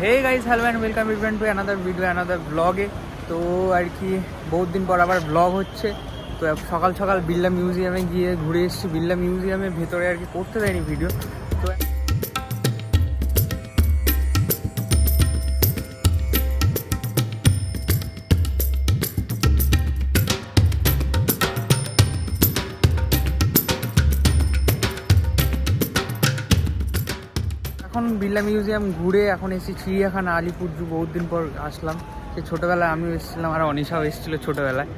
Hey guys, hello and welcome event to another video another ব্লগে। তো আর কি বহুত দিন পর আবার ব্লগ হচ্ছে। তো সকাল সকাল বিড়লা মিউজিয়ামে গিয়ে ঘুরে এসেছি। বিড়লা মিউজিয়ামের ভেতরে আর কি করতে দেয়নি ভিডিও। তো এখন বিড়লা মিউজিয়াম ঘুরে এখন এসেছি চিড়িয়াখানা আলিপুর জু। বহুত দিন পর আসলাম। সে ছোটোবেলায় আমিও এসেছিলাম আর অনিশাও এসেছিলো ছোটোবেলায়।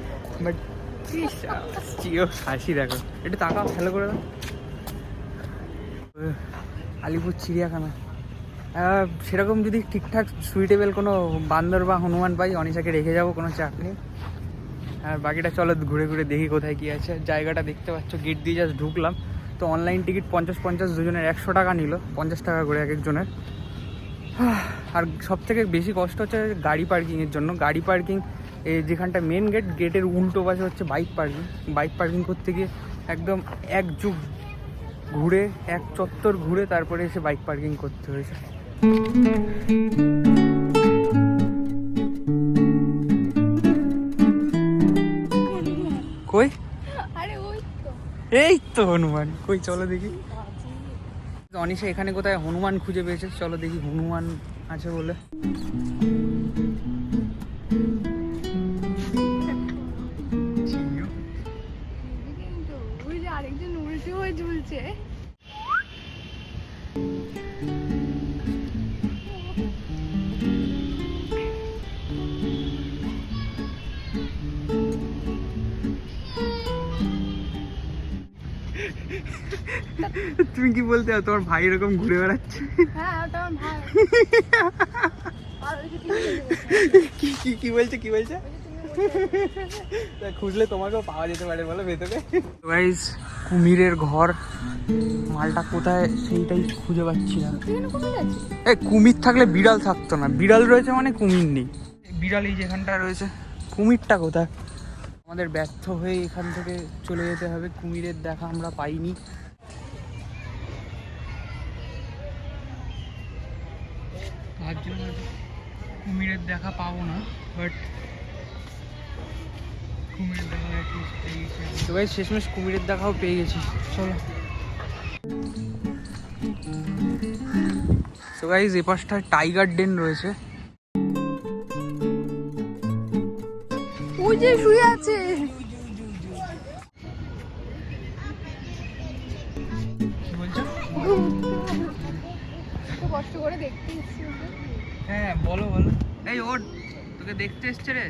বাট চিও হাসি দেখো, একটু তাকাও, ভালো করে দাও। আলিপুর চিড়িয়াখানা সেরকম যদি ঠিকঠাক সুইটেবল কোনো বান্দর বা হনুমান পাই অনিশাকে রেখে যাবো, কোনো চাপ নেই। আর বাকিটা চলো ঘুরে ঘুরে দেখি কোথায় কী আছে। জায়গাটা দেখতে পাচ্ছ, গেট দিয়ে জাস্ট ঢুকলাম। তো অনলাইন টিকিট 50 দুজনের 100 টাকা নিল, 50 টাকা করে এক একজনের। আর সব থেকে বেশি কষ্ট হচ্ছে গাড়ি পার্কিংয়ের জন্য। গাড়ি পার্কিং যেখানটা মেন গেটের উল্টো পাশে হচ্ছে বাইক পার্কিং। বাইক পার্কিং করতে গিয়ে একদম এক যুগ ঘুরে, এক চত্বর ঘুরে তারপরে এসে বাইক পার্কিং করতে হয়েছে। কই? আরে ওই তো, এই তো হনুমান। কই চলো দেখি। অনিশা এখানে কোথায় হনুমান খুঁজে পেয়েছে, চলো দেখি হনুমান আছে বলে। কিন্তু ওই যে আরেকজন উল্টো হয়ে ঝুলছে। তুমি কি বলতে চাও তোমার ভাই এরকম ঘুরে বেড়াচ্ছে? হ্যাঁ, ওটা আমার ভাই। আর ওই যে কি কি কি বলছে কি বলছে? খুঁজলে তোমাকেও পাওয়া যেতে পারে বলো ভেতরে। গাইস, কুমিরের ঘর, মালটা কোথায় সেইটাই খুঁজে পাচ্ছি না। এই কুমির থাকলে বিড়াল থাকতো না, বিড়াল রয়েছে মানে কুমির নেই। বিড়াল এই যেখানটা রয়েছে, কুমিরটা কোথায়? আমাদের ব্যর্থ হয়ে এখান থেকে চলে যেতে হবে। কুমিরের দেখা আমরা পাইনি। তার জন্য কুমিরের দেখা পাবো না, বাট কুমিরের দেখা অ্যাটলিস্ট পেয়ে গেছি। তো ভাই শেষমেশ কুমিরের দেখাও পেয়ে গেছি। চলো। তো গাইস, এ পাশটা টাইগার ডেন রয়েছে। ওই যে শুয়ে আছে। কি বলছো? তো কষ্ট করে দেখতে এসেছি। হ্যাঁ বলো বলো। এই ওর তোকে দেখতে এসছে রে।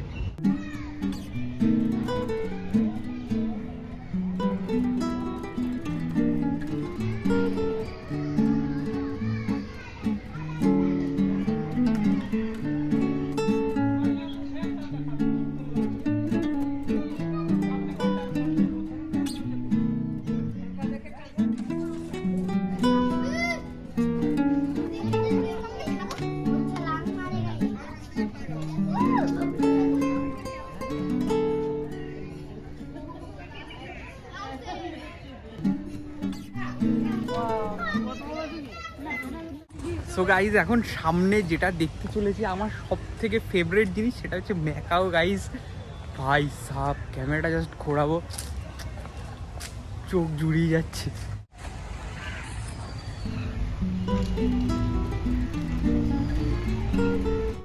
সো গাইজ, এখন সামনে যেটা দেখতে চলেছি আমার সব থেকে ফেভারিট জিনিস, সেটা হচ্ছে ম্যাকাও গাইজ। ভাই সাব, ক্যামেরাটা জাস্ট ঘোরাবো, চোখ জুড়িয়ে যাচ্ছে।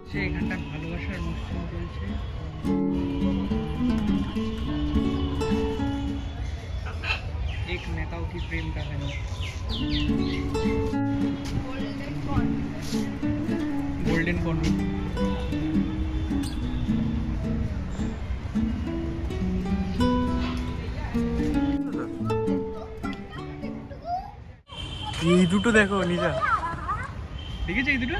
সে এখানটা ভালোবাসার অনুষ্ঠান চলছে। এক ম্যাকাও কি প্রেম কাহানি। Golden corn. এই দুটো দেখো নিজা, দেখেছো এই দুটো?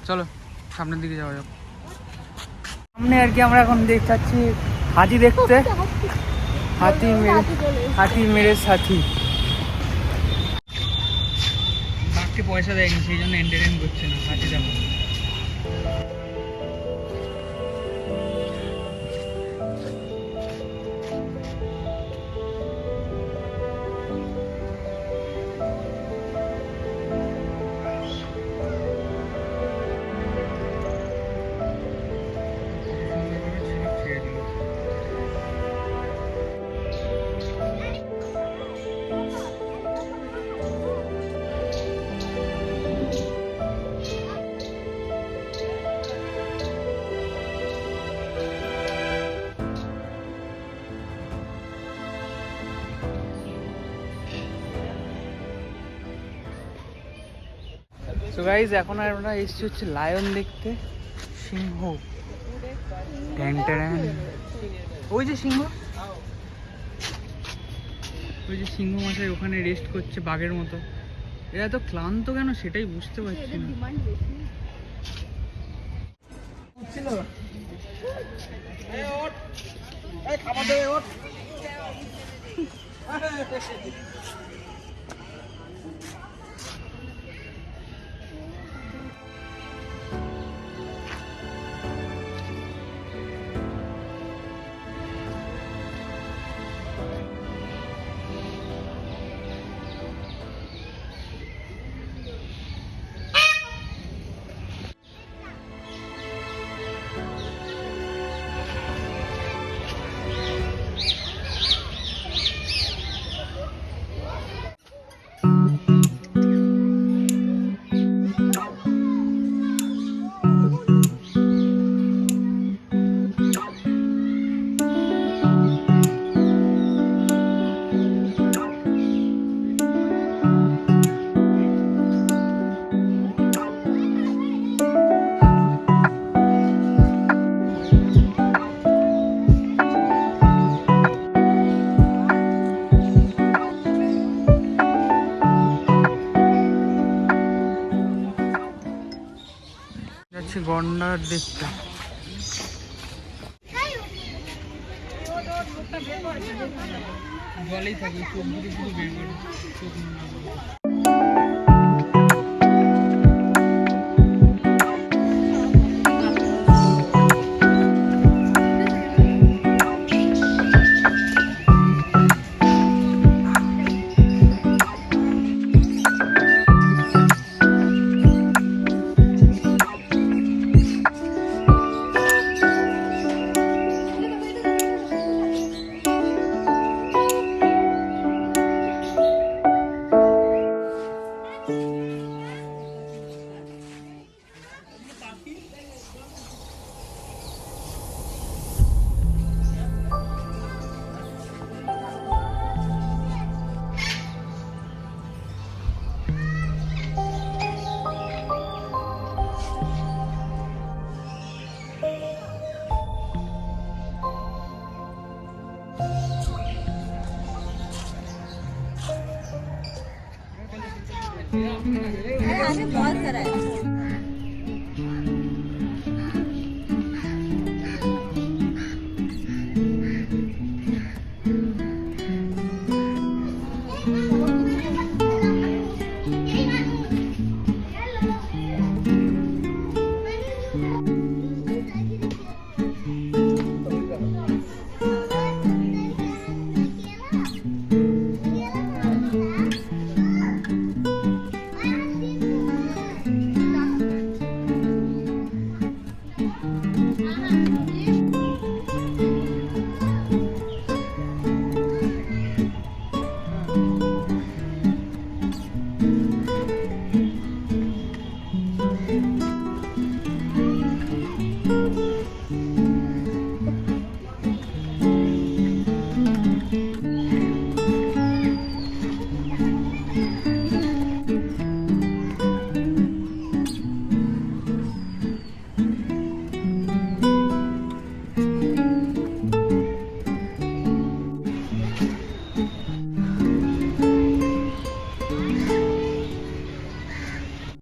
চলো সামনের দিকে যাওয়া যাক। সামনে আর কি আমরা এখন দেখতে পাচ্ছি হাতি দেখতে। হাতি মেরে চলে এসেছে। হাতি মেরে সাথী। বাঘকে পয়সা দেয়নি সেই জন্য এন্টারটেইন করছে না। হাতি দেখো ছেড়ে দিল। সো গাইজ এখন আমরা এসেছি হচ্ছে লায়ন দেখতে, সিংহ। Tan tan. ওই যে সিংহ, ওই যে সিংহ মশাই ওখানে রেস্ট করছে বাঘের মতো। এরা তো ক্লান্ত কেন সেটাই বুঝতে পারছি এদের না। ডিমান্ড বেশি। যাচ্ছি গন্ডার দেখতে। জলেই থাকে, চোখ দুটো শুধু বের করে চোখ बहुत सारा है।